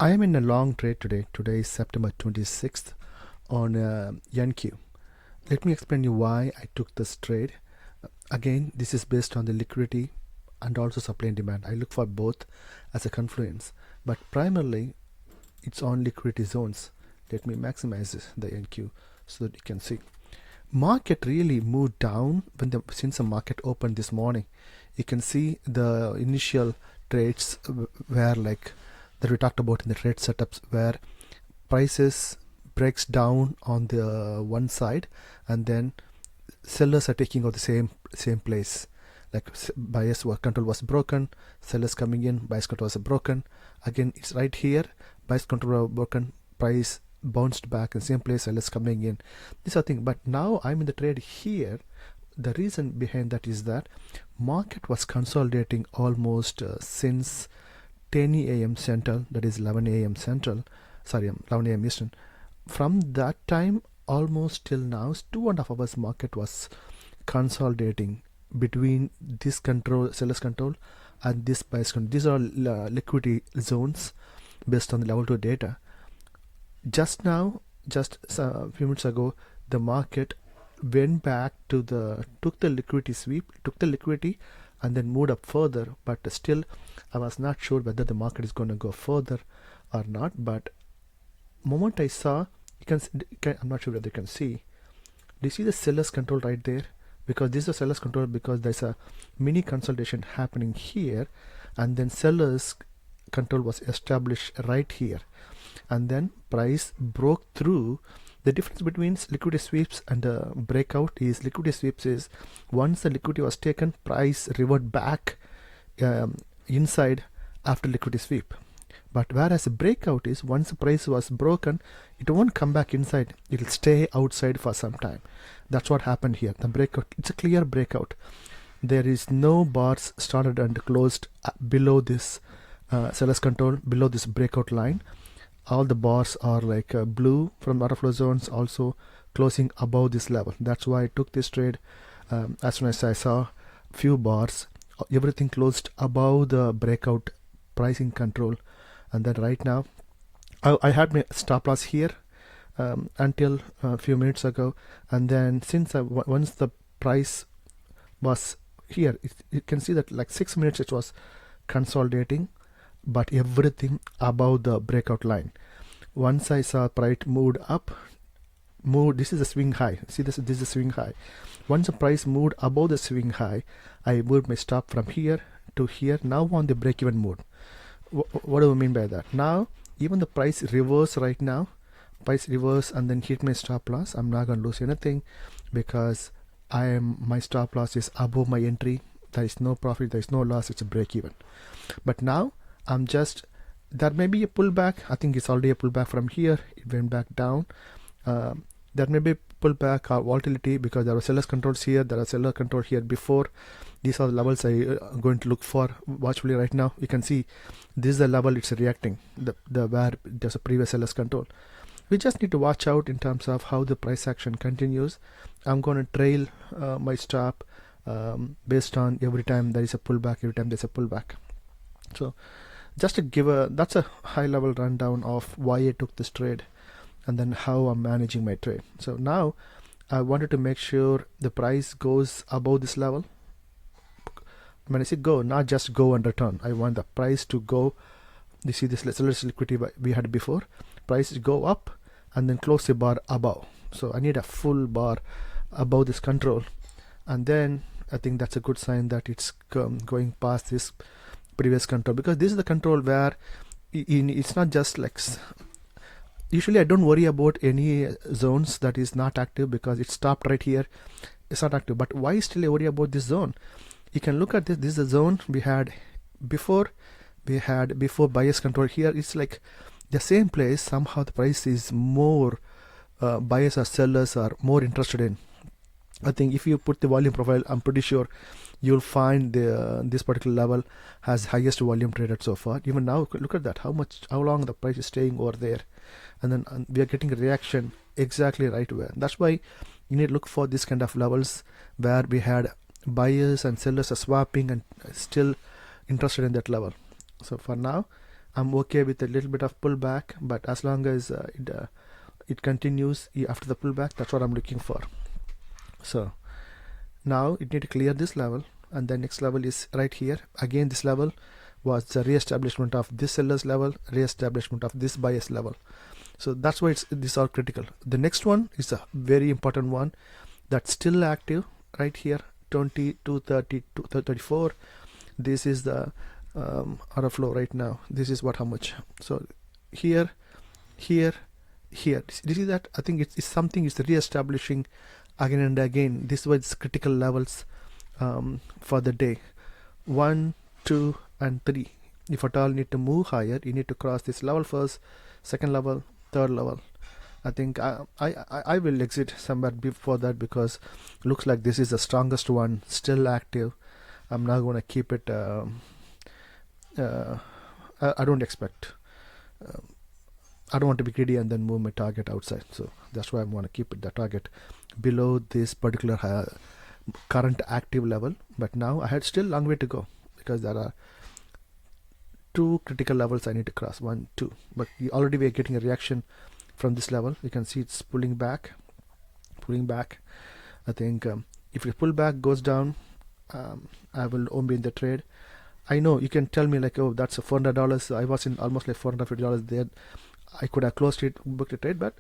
I am in a long trade today. Today is September 26th on NQ. Let me explain you why I took this trade. Again, this is based on the liquidity and also supply and demand. I look for both as a confluence, but primarily it's on liquidity zones. Let me maximize the NQ so that you can see. Market really moved down since the market opened this morning. You can see the initial trades were like that we talked about in the trade setups, where prices breaks down on the one side and then sellers are taking out the same place. Like buyers control was broken, sellers coming in, buyers control was broken. Again, it's right here, buyers control was broken, price bounced back in the same place, sellers coming in. These are things. But now I'm in the trade here. The reason behind that is that market was consolidating almost since 10 a.m. Central, that is 11 a.m. Central, 11 a.m. Eastern. From that time almost till now, 2.5 hours market was consolidating between this control, sellers control, and this buyers control. These are liquidity zones based on the level 2 data. Just a few minutes ago, the market went back to took the liquidity sweep, took the liquidity and then moved up further, but still I was not sure whether the market is going to go further or not. But moment I saw, I'm not sure whether you can see, do you see the sellers control right there? Because this is a sellers control, because there's a mini consolidation happening here, and then sellers control was established right here, and then price broke through. The difference between liquidity sweeps and the breakout is liquidity sweeps is once the liquidity was taken, price revert back inside after liquidity sweep. But whereas a breakout is once the price was broken, it won't come back inside, it will stay outside for some time. That's what happened here. The breakout, it's a clear breakout. There is no bars started and closed below this sellers control, below this breakout line. All the bars are like blue from order flow zones, also closing above this level. That's why I took this trade. As soon as I saw few bars, everything closed above the breakout pricing control. And then right now, I had my stop loss here until a few minutes ago. And then since once the price was here, you can see that like 6 minutes it was consolidating, but everything above the breakout line. Once I saw price moved up, this is a swing high. See, this is a swing high. Once the price moved above the swing high, I moved my stop from here to here. Now on the break-even mode. What do I mean by that? Now even the price reverse right now, price reverse and then hit my stop loss. I'm not gonna lose anything because my stop loss is above my entry. There is no profit, there is no loss, it's a break even. But now I'm just, there may be a pullback. I think it's already a pullback from here. It went back down. There may be a pullback or volatility because there were sellers controls here, there are seller control here before. These are the levels I'm going to look for watchfully right now. You can see this is the level it's reacting, where there's a previous sellers control. We just need to watch out in terms of how the price action continues. I'm going to trail my stop based on every time there is a pullback, every time there's a pullback. So just to give that's a high level rundown of why I took this trade and then how I'm managing my trade. So now I wanted to make sure the price goes above this level. When I say go, not just go and return. I want the price to go. You see this seller's liquidity we had before. Price go up and then close the bar above. So I need a full bar above this control, and then I think that's a good sign that it's going past this previous control, because this is the control where it's not just like, usually I don't worry about any zones that is not active because it stopped right here, it's not active. But why still I worry about this zone? You can look at this is the zone we had before buyers control here. It's like the same place. Somehow the price is more buyers or sellers are more interested in. I think if you put the volume profile, I'm pretty sure you'll find this particular level has highest volume traded so far. Even now, look at that, how long the price is staying over there, and then we are getting a reaction exactly right where. That's why you need to look for this kind of levels where we had buyers and sellers are swapping and still interested in that level. So for now, I'm okay with a little bit of pullback, but as long as it continues after the pullback, that's what I'm looking for. So now it need to clear this level, and the next level is right here. Again, this level was the re-establishment of this seller's level, re-establishment of this buyer's level. So that's why these are critical. The next one is a very important one that's still active right here, 20 to 30 to 34. This is the order flow right now. This is how much. So here, here, here. This is that. I think it's something is re-establishing again and again. This was critical levels for the day. 1, 2, and 3. If at all need to move higher, you need to cross this level first, second level, third level. I think I will exit somewhere before that, because looks like this is the strongest one, still active. I'm not going to keep it. I don't expect. I don't want to be greedy and then move my target outside. So that's why I'm going to keep it the target below this particular current active level. But now I had still long way to go, because there are 2 critical levels I need to cross. 1, 2. But already we are getting a reaction from this level. You can see it's pulling back. I think if the pullback goes down, I will only be in the trade. I know you can tell me like, oh, that's a $400. I was in almost like $450 there. I could have closed it, booked a trade, but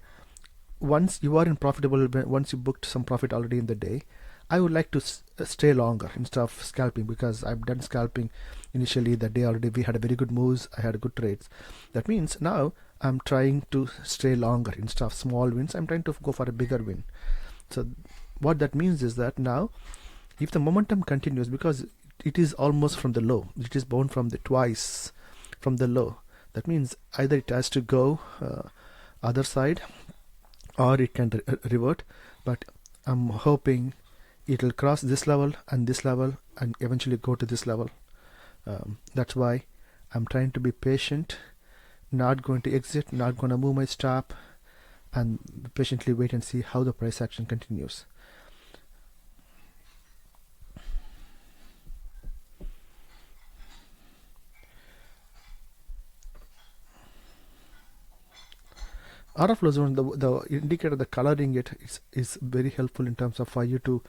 once you are in profitable, once you booked some profit already in the day, I would like to stay longer instead of scalping, because I've done scalping initially the day already. We had a very good moves. I had good trades. That means now I'm trying to stay longer instead of small wins. I'm trying to go for a bigger win. So what that means is that now, if the momentum continues, because it is almost from the low, it is bound from the twice from the low. That means either it has to go other side, or it can revert. But I'm hoping it will cross this level and eventually go to this level. That's why I'm trying to be patient, not going to exit, not going to move my stop, and patiently wait and see how the price action continues. Order flow zone, the indicator, the coloring it is very helpful in terms of for you to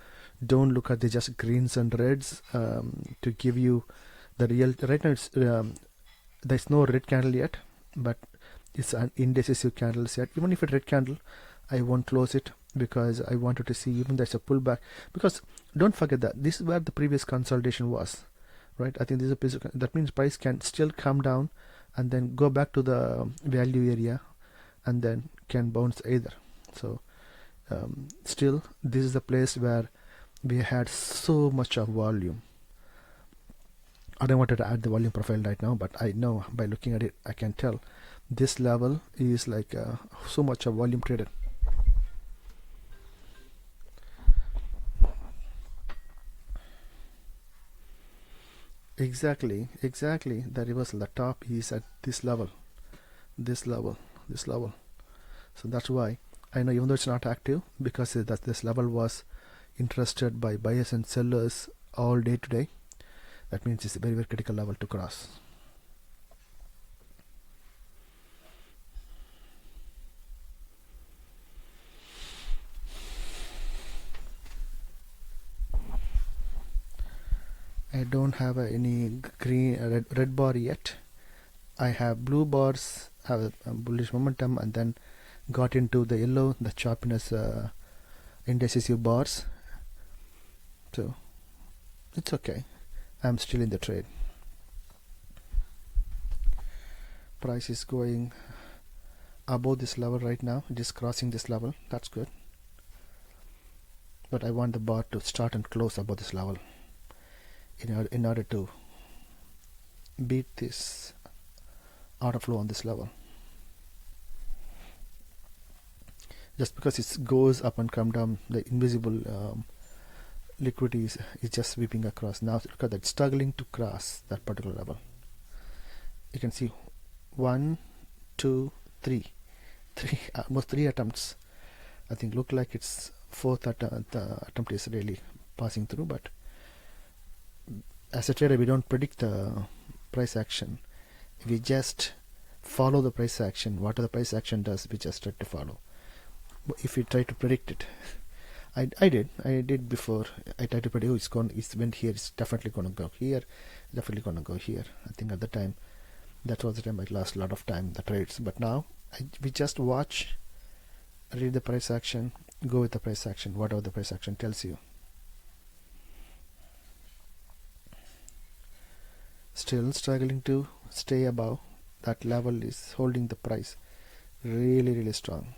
don't look at the just greens and reds to give you the real. Right now it's there's no red candle yet, but it's an indecisive candle yet. Even if it's red candle, I won't close it, because I wanted to see even there's a pullback. Because don't forget that this is where the previous consolidation was, right? I think this is that means price can still come down and then go back to the value area, and then can bounce either. So still this is the place where we had so much of volume. I don't want to add the volume profile right now, but I know by looking at it I can tell this level is like so much of volume traded. Exactly, the reversal, the top is at this level. So that's why I know, even though it's not active, because that this level was interested by buyers and sellers all day today, that means it's a very, very critical level to cross. I don't have any green red bar yet. I have blue bars, have a bullish momentum, and then got into the yellow, the choppiness indecisive bars. So it's okay. I'm still in the trade. Price is going above this level right now. It is crossing this level. That's good. But I want the bar to start and close above this level in order to beat this order flow on this level. Just because it goes up and come down, the invisible liquidity is just sweeping across. Now look at that, it's struggling to cross that particular level. You can see 1, 2, 3, almost 3 attempts. I think look like it's fourth attempt is really passing through. But as a trader, we don't predict the price action. we just follow the price action. Whatever the price action does, we just try to follow. If we try to predict it, I did before. I tried to predict, it's went here, it's definitely gonna go here, definitely gonna go here. I think at the time, that was the time I lost a lot of time the trades. But now we just watch, read the price action, go with the price action, whatever the price action tells you. Still struggling to stay above that level, is holding the price really strong.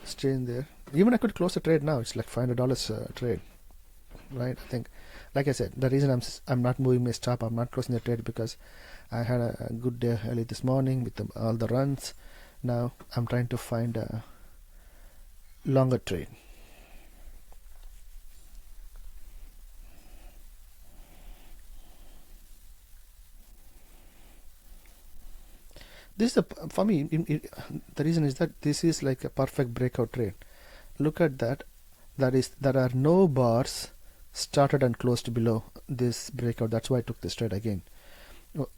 Stay in there. Even I could close the trade now. It's like $500 trade, right? I think, like I said, the reason I'm not moving my stop, I'm not closing the trade, because I had a good day early this morning with all the runs. Now I'm trying to find a longer trade. This is for me, the reason is that this is like a perfect breakout trade. Look at that. There are no bars started and closed below this breakout. That's why I took this trade again.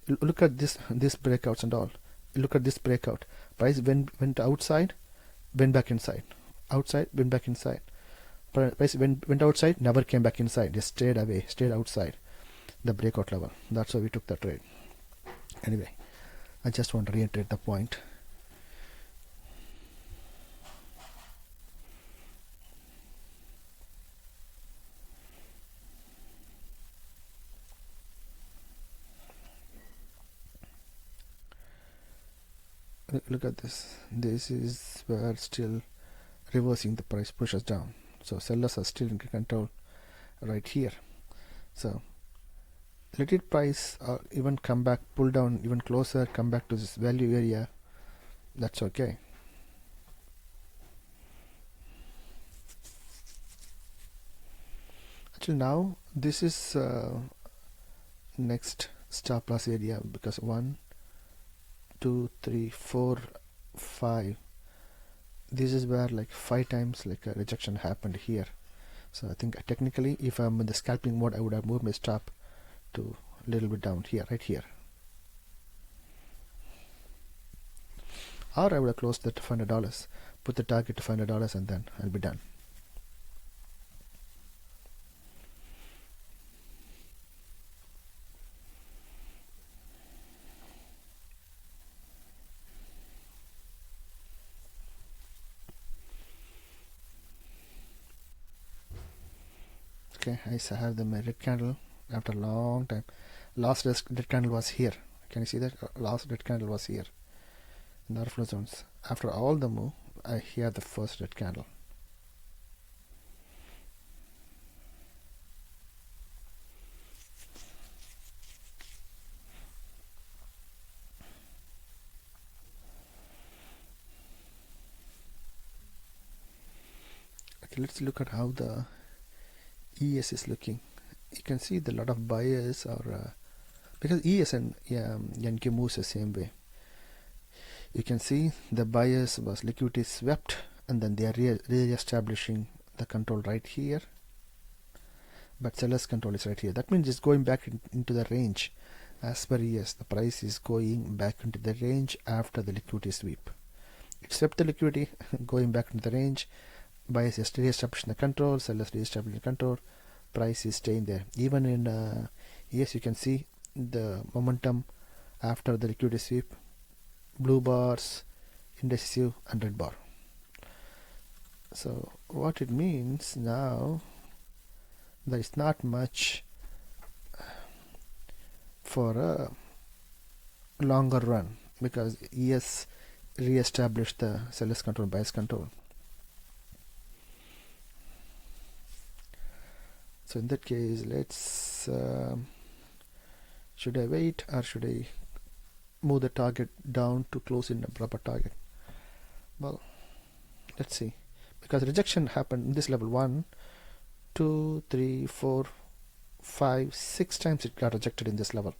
Look at this breakouts and all. Look at this breakout. Price went outside, went back inside. Outside, went back inside. Price went outside, never came back inside. Just stayed away, stayed outside the breakout level. That's why we took the trade. Anyway, I just want to reiterate the point. Look at this. This is where still reversing the price pushes down. So sellers are still in control right here. So let it price or even come back, pull down even closer, come back to this value area. That's okay. Actually now this is next stop loss area, because 1, 2, 3, 4, 5. This is where like 5 times like a rejection happened here. So I think technically, if I'm in the scalping mode, I would have moved my stop to a little bit down here, right here, or I would have closed that to $500, put the target to $500, and then I'll be done. Okay, I have the red candle after a long time. Last red candle was here. Can you see that? Last red candle was here in the flow zones. After all the move, I hear the first red candle. Okay, let's look at how the ES is looking. You can see the lot of buyers are because ES and NQ moves the same way. You can see the buyers was liquidity swept, and then they are re-establishing the control right here, but sellers control is right here. That means it's going back into the range. As per ES, the price is going back into the range after the liquidity sweep. It swept the liquidity, going back into the range. Buyers is re-establishing the control, sellers re-establishing the control, price is staying there. Even in ES, you can see the momentum after the liquidity sweep, blue bars, indecisive, and red bar. So what it means now, there is not much for a longer run, because ES re-established the sellers control, buyers control. So in that case, let's should I wait, or should I move the target down to close in a proper target? Well, let's see, because rejection happened in this level 1, 2, 3, 4, 5, 6 times it got rejected in this level.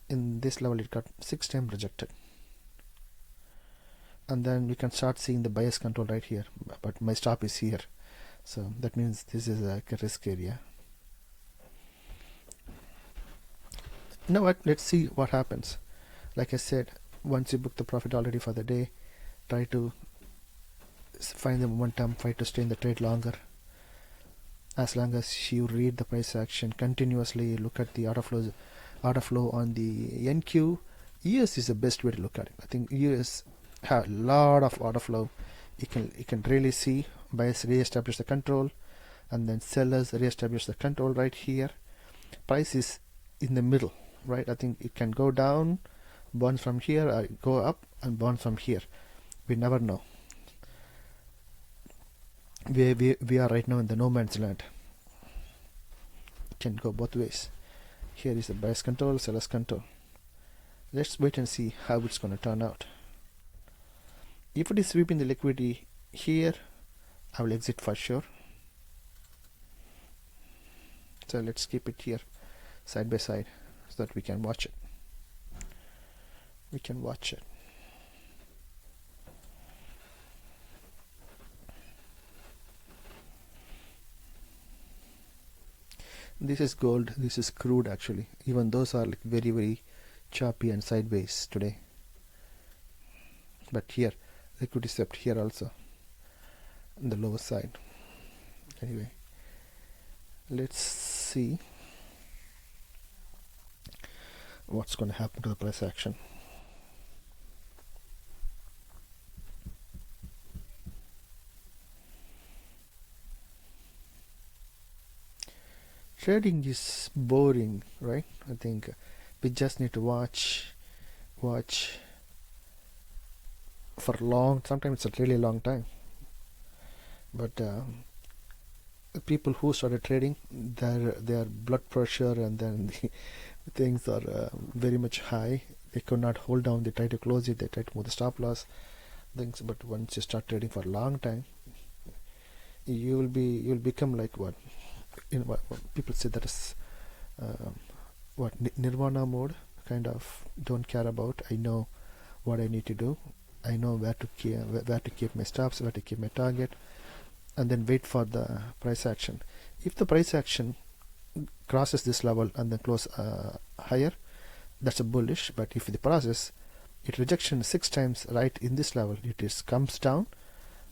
In this level it got 6 times rejected, and then we can start seeing the bias control right here, but my stop is here. So that means this is like a risk area. Now what? Let's see what happens. Like I said, once you book the profit already for the day, try to find the momentum, try to stay in the trade longer. As long as you read the price action continuously, look at the order flow on the NQ. US is the best way to look at it. I think US have a lot of order flow. You can really see buyers re-establish the control, and then sellers re-establish the control right here. Price is in the middle, right? I think it can go down, burn from here, or go up and burn from here. We never know. We are right now in the no man's land. It can go both ways. Here is the buyer's control, seller's control. Let's wait and see how it's going to turn out. If it is sweeping the liquidity here, I will exit for sure. So let's keep it here side by side so that we can watch it. We can watch it. This is gold, this is crude actually. Even those are like very choppy and sideways today. But here, liquidity stepped here also on the lower side. Anyway, let's see what's going to happen to the price action. Trading is boring, right? I think we just need to watch for long. Sometimes it's a really long time. But the people who started trading, their blood pressure and then the things are very much high. They could not hold down. They try to close it. They try to move the stop loss things. But once you start trading for a long time, you'll become like what? What people say that is nirvana mode, kind of don't care about. I know what I need to do. I know where to keep my stops, where to keep my target, and then wait for the price action. If the price action crosses this level and then close higher, that's a bullish. But if the process it rejection 6 times right in this level, comes down,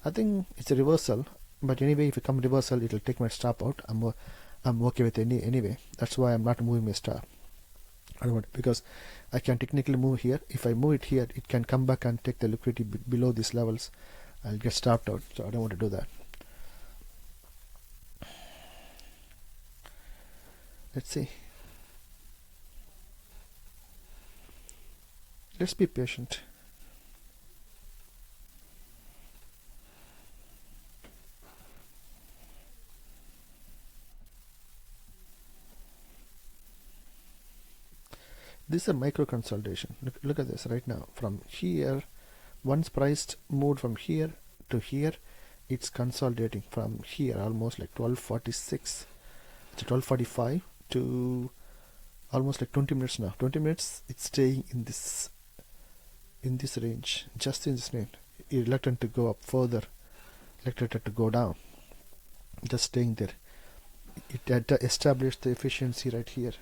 I think it's a reversal. But anyway, if it comes reversal, it will take my stop out. I'm okay with anyway. That's why I'm not moving my stop. I don't want, because I can technically move here. If I move it here, it can come back and take the liquidity below these levels. I'll get stopped out. So I don't want to do that. Let's see. Let's be patient. This is a micro consolidation. Look at this right now. From here, once price moved from here to here, it's consolidating from here almost like 1246 to 1245 to almost like 20 minutes now. 20 minutes it's staying in this range, just in this range. Reluctant to go up further, reluctant to go down, just staying there. It had established the efficiency right here.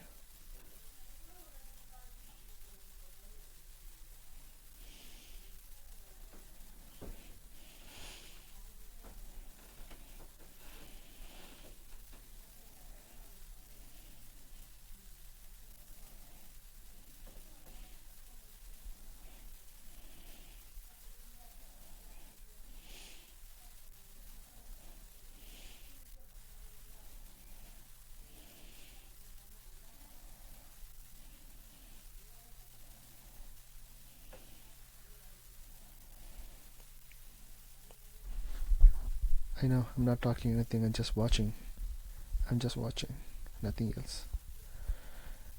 I know I'm not talking anything. I'm just watching, nothing else.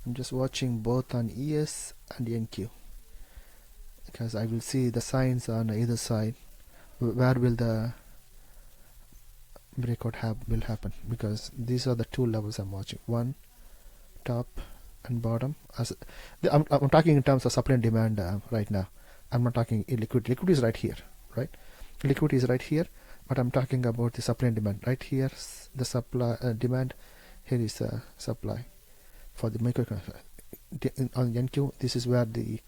I'm just watching both on ES and NQ, because I will see the signs on either side. Where will the breakout will happen? Because these are the two levels I'm watching. One, top and bottom. I'm talking in terms of supply and demand right now. I'm not talking liquidity. Liquidity is right here, right? Liquidity is right here. but I'm talking about the supply and demand. Right here the supply demand, here is the supply for the micro on NQ. This is where the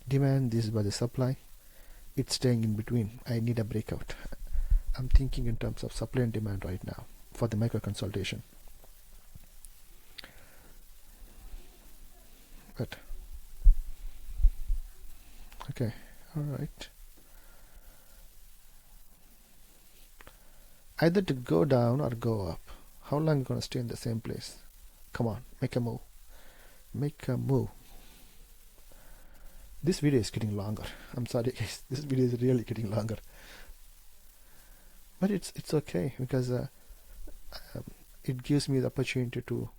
demand, this is where the supply. It's staying in between. I need a breakout. I'm thinking in terms of supply and demand right now for the micro consolidation. But okay, all right. Either to go down or go up. How long are you going to stay in the same place? Come on, make a move. Make a move. This video is getting longer. I'm sorry guys, this video is really getting longer. But it's okay, because it gives me the opportunity to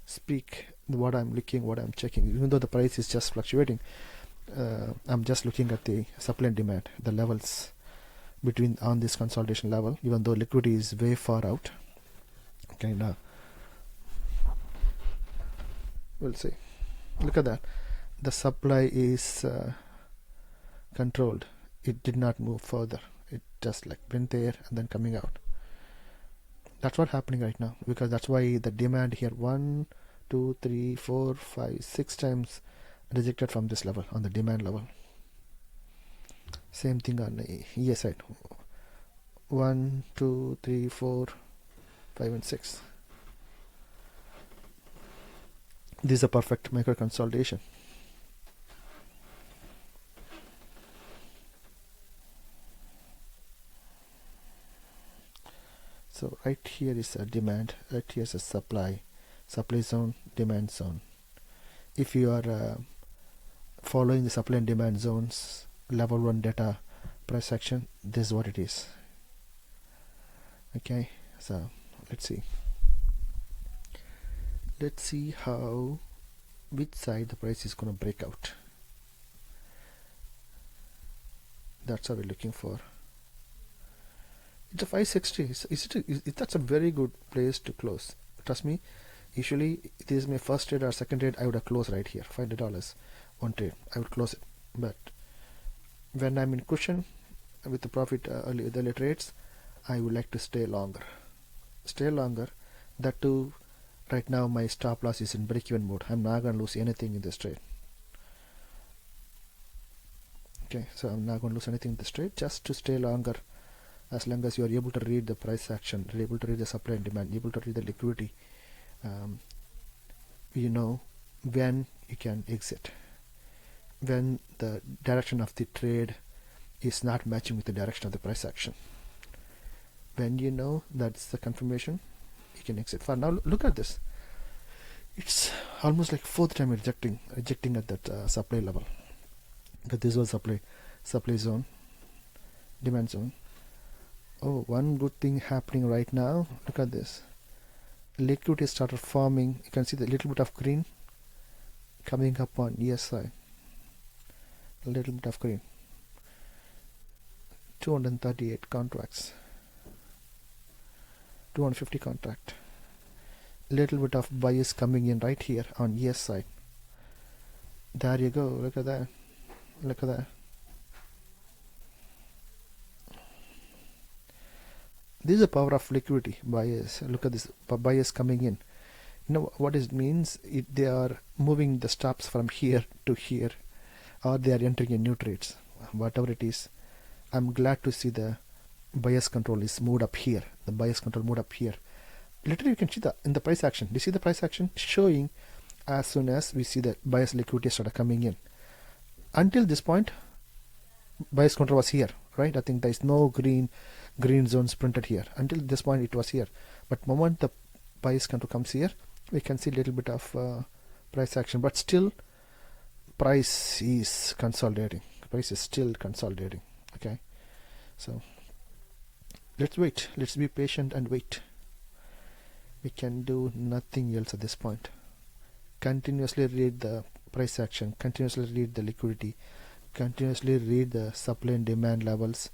speak what I'm looking, what I'm checking. Even though the price is just fluctuating, I'm just looking at the supply and demand, the levels between on this consolidation level, even though liquidity is way far out. Okay, now we'll see. Look at that. The supply is controlled. It did not move further. It just like went there and then coming out. That's what's happening right now, because that's why the demand here 1 2 3 4 5 6 times rejected from this level on the demand level. Same thing on the ES side. 1 2 3 4 5 and 6. This is a perfect micro consolidation. So right here is a demand, right here is a supply zone, demand zone. If you are following the supply and demand zones, level 1 data price action, this is what it is. Okay, so let's see how, which side the price is going to break out. That's what we're looking for. It's a 560. That's a very good place to close. Trust me, usually this is my first trade or second trade, I would have closed right here, $500 one trade, I would close it. But when I'm in cushion with the profit the early trades, I would like to stay longer. That too, right now my stop loss is in break-even mode. I'm not going to lose anything in this trade. Okay, so I'm not going to lose anything in this trade, just to stay longer. As long as you are able to read the price action, you're able to read the supply and demand, you're able to read the liquidity, you know when you can exit, when the direction of the trade is not matching with the direction of the price action. When you know that's the confirmation, you can exit. For now, look at this. It's almost like fourth time rejecting at that supply level. But this was supply zone, demand zone. Oh, one good thing happening right now. Look at this. Liquidity started forming. You can see the little bit of green coming up on ES side. A little bit of green. 238 contracts. 250 contract. Little bit of bias coming in right here on ES side. There you go. Look at that. Look at that. This is the power of liquidity bias. Look at this bias coming in. You know what it means? They are moving the stops from here to here, or they are entering in new trades. Whatever it is, I'm glad to see the bias control is moved up here. The bias control moved up here. Literally, you can see in the price action. Do you see the price action showing as soon as we see the bias liquidity started coming in? Until this point, bias control was here, right? I think there is no green zones printed here. Until this point it was here, but moment the bias control comes here, we can see a little bit of price action, but still price is consolidating. Price is still consolidating. Okay, so let's wait. Let's be patient and wait. We can do nothing else at this point. Continuously read the price action, continuously read the liquidity, continuously read the supply and demand levels,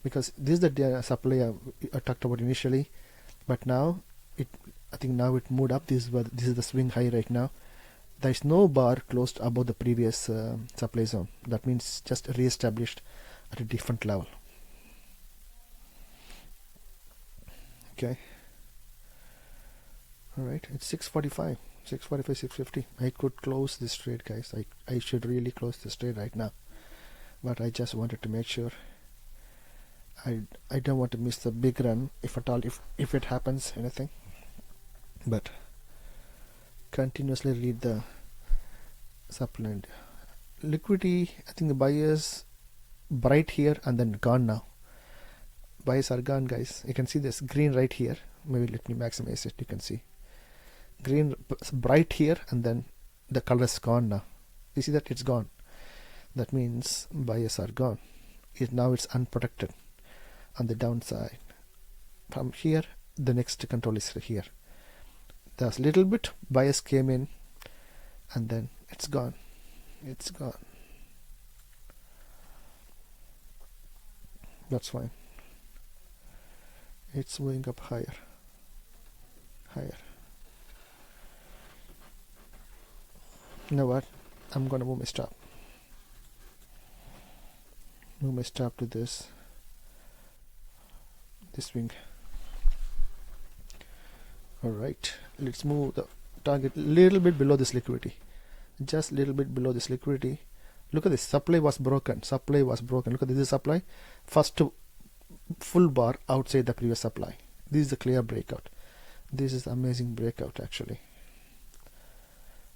because this is the supply I talked about initially, but now I think now it moved up. This is the swing high right now. There is no bar closed above the previous supply zone. That means just re-established at a different level. Okay. All right, it's 6:45, 650. I could close this trade, guys. I should really close this trade right now, but I just wanted to make sure. I don't want to miss the big run, if at all, if it happens anything. But continuously read the supply and liquidity. I think the buyers bright here and then gone now. Buyers are gone, guys. You can see this green right here. Maybe let me maximize it. You can see green bright here and then the color is gone now. You see that it's gone. That means buyers are gone. Now it's unprotected on the downside. From here, the next control is here. There's little bit buyers came in and then it's gone. It's gone. That's fine. It's moving up higher. You know what? I'm gonna move my stop. Move my stop to this swing. Alright, let's move the target a little bit below this liquidity. Just a little bit below this liquidity. Look at this, supply was broken. Look at this supply. First full bar outside the previous supply. This is a clear breakout. This is amazing breakout actually.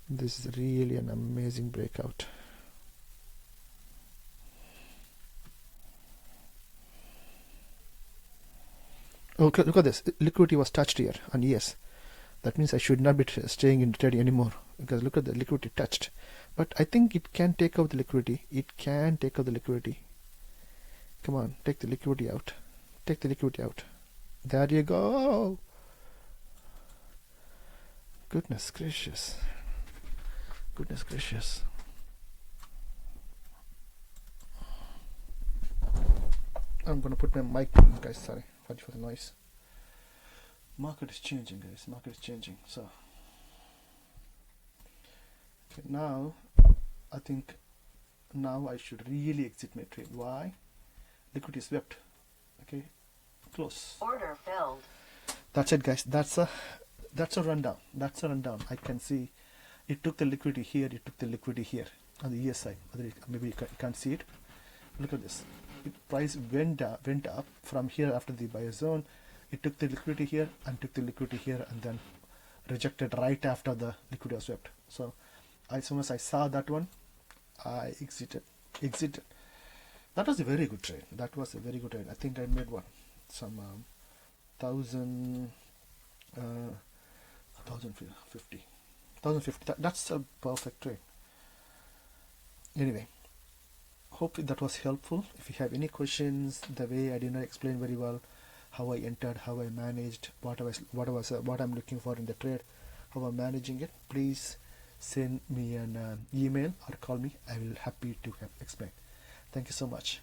This is really an amazing breakout. Okay, look at this. Liquidity was touched here, and yes, that means I should not be staying in trade anymore, because look at the liquidity touched. But I think it can take out the liquidity. Come on, take the liquidity out. There you go. Goodness gracious. I'm gonna put my mic on, guys. Sorry for the noise. Market is changing, guys. So okay, now I think I should really exit my trade. Why? Liquidity swept. Okay, close. Order filled. That's it, guys. That's a rundown. I can see it took the liquidity here. It took the liquidity here on the ES side. Maybe you can't see it. Look at this. Price went up from here after the buyer zone. It took the liquidity here and then rejected right after the liquidity was swept. So as soon as I saw that one, I exited. That was a very good trade. I think I made some 1,050. That's a perfect trade. Anyway, hopefully that was helpful. If you have any questions, the way I did not explain very well how I entered, how I managed, what I'm looking for in the trade, how I'm managing it, please send me an email or call me. I will happy to explain. Thank you so much.